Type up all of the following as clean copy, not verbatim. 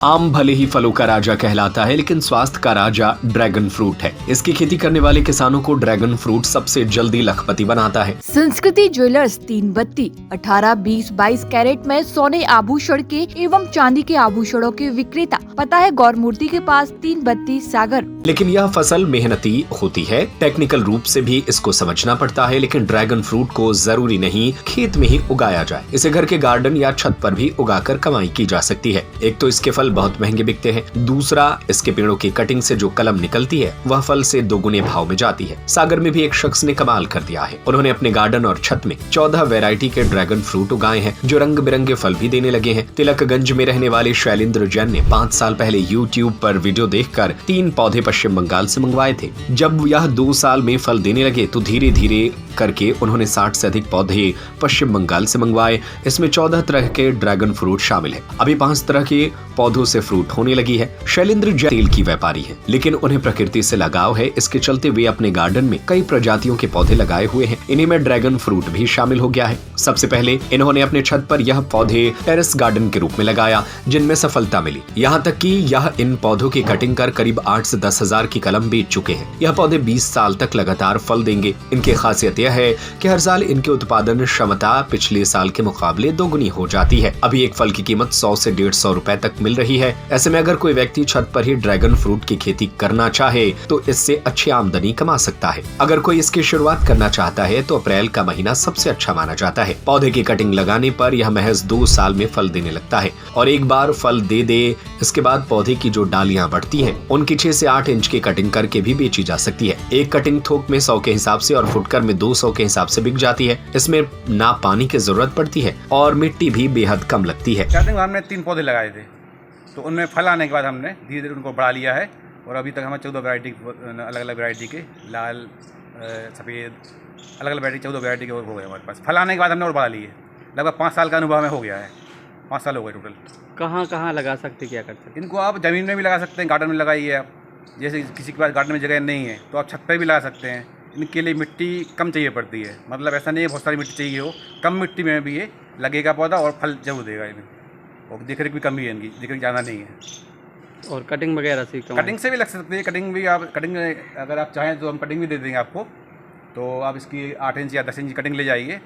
आम भले ही फलों का राजा कहलाता है, लेकिन स्वास्थ्य का राजा ड्रैगन फ्रूट है। इसकी खेती करने वाले किसानों को ड्रैगन फ्रूट सबसे जल्दी लखपति बनाता है। संस्कृति ज्वेलर्स 3 बत्ती 18, 20, 22 कैरेट में सोने आभूषण के एवं चांदी के आभूषणों के विक्रेता। पता है गौरमूर्ति के पास 3 बत्ती सागर। लेकिन यह फसल मेहनती होती है, टेक्निकल रूप से भी इसको समझना पड़ता है। लेकिन ड्रैगन फ्रूट को जरूरी नहीं खेत में ही उगाया जाए, इसे घर के गार्डन या छत पर भी उगाकर कमाई की जा सकती है। एक तो इसके फल बहुत महंगे बिकते हैं, दूसरा इसके पेड़ों की कटिंग से जो कलम निकलती है वह फल से 2 गुने भाव में जाती है। सागर में भी एक शख्स ने कमाल कर दिया है। उन्होंने अपने गार्डन और छत में 14 वैरायटी के ड्रैगन फ्रूट उगाए हैं, जो रंग बिरंगे फल भी देने लगे हैं। तिलकगंज में रहने वाले शैलेंद्र जैन ने 5 साल पहले YouTube पर वीडियो देखकर 3 पौधे पश्चिम बंगाल से मंगवाए थे। जब यह 2 साल में फल देने लगे तो धीरे धीरे करके उन्होंने 60 से अधिक पौधे पश्चिम बंगाल से मंगवाए। इसमें 14 तरह के ड्रैगन फ्रूट शामिल है। अभी 5 तरह के पौधों से फ्रूट होने लगी है। शैलेंद्र जैन तेल की व्यापारी है, लेकिन उन्हें प्रकृति से लगाव है। इसके चलते वे अपने गार्डन में कई प्रजातियों के पौधे लगाए हुए हैं। इन्हीं में ड्रैगन फ्रूट भी शामिल हो गया है। सबसे पहले इन्होंने अपने छत पर यह पौधे टेरेस गार्डन के रूप में लगाया, जिनमें सफलता मिली। यहाँ तक कि यह इन पौधों की कटिंग कर करीब 8 से 10 हजार की कलम बेच चुके हैं। यह पौधे 20 साल तक लगातार फल देंगे। इनकी खासियत यह है कि हर साल इनके उत्पादन क्षमता पिछले साल के मुकाबले 2 गुनी हो जाती है। अभी एक फल की कीमत 100 से 150 रुपए तक मिल रही है। ऐसे में अगर कोई व्यक्ति छत पर ही ड्रैगन फ्रूट की खेती करना चाहे तो इससे अच्छी आमदनी कमा सकता है। अगर कोई इसकी शुरुआत करना चाहता है तो अप्रैल का महीना सबसे अच्छा माना जाता है। पौधे की कटिंग लगाने पर यह महज 2 साल में फल देने लगता है और एक बार फल दे इसके बाद पौधे की जो डालियां बढ़ती हैं उनकी 6 से 8 इंच की कटिंग करके भी बेची जा सकती है। एक कटिंग थोक में 100 के हिसाब से और फुटकर में 200 के हिसाब से बिक जाती है। इसमें ना पानी की जरूरत पड़ती है और मिट्टी भी बेहद कम लगती है। स्टार्टिंग में हमने 3 पौधे लगाए थे, तो उनमें फल आने के बाद हमने धीरे धीरे उनको बढ़ा लिया है और अभी तक हमें 14 वैरायटी अलग अलग वैरायटी के लाल सफ़ेद अलग अलग वैरायटी 14 वैरायटी के हो गए हमारे पास। फल आने के बाद हमने और बढ़ा लिए। लगभग 5 साल का अनुभव हमें हो गया है। 5 साल हो गए टोटल। कहाँ कहाँ लगा सकते, क्या कर सकते? इनको आप ज़मीन में भी लगा सकते हैं, गार्डन में लगाइए आप। जैसे किसी के पास गार्डन में जगह नहीं है तो आप छत पर भी लगा सकते हैं। इनके लिए मिट्टी कम चाहिए पड़ती है, मतलब ऐसा नहीं है बहुत सारी मिट्टी चाहिए हो। कम मिट्टी में भी ये लगेगा पौधा और फल जरूर देगा इन्हें। और देख रेख भी कम ही है इनकी, देख रेख ज़्यादा नहीं है। और कटिंग वगैरह से कटिंग से भी लग सकती है। कटिंग भी आप अगर आप चाहें तो हम कटिंग भी दे देंगे आपको। तो आप इसकी 8 इंच या 10 इंच कटिंग ले जाइए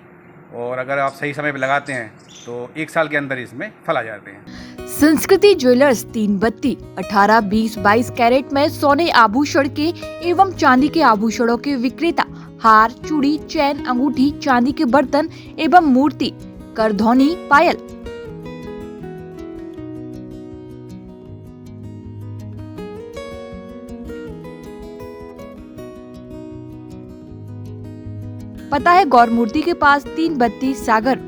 और अगर आप सही समय पर लगाते हैं तो 1 साल के अंदर इसमें फल आ जाते हैं। संस्कृति ज्वेलर्स 3 बत्ती 18, 20, 22 कैरेट में सोने आभूषण के एवं चांदी के आभूषणों के विक्रेता। हार, चूड़ी, चैन, अंगूठी, चांदी के बर्तन एवं मूर्ति, करधौनी, पायल। पता है गौरमूर्ति के पास 3 बत्ती सागर।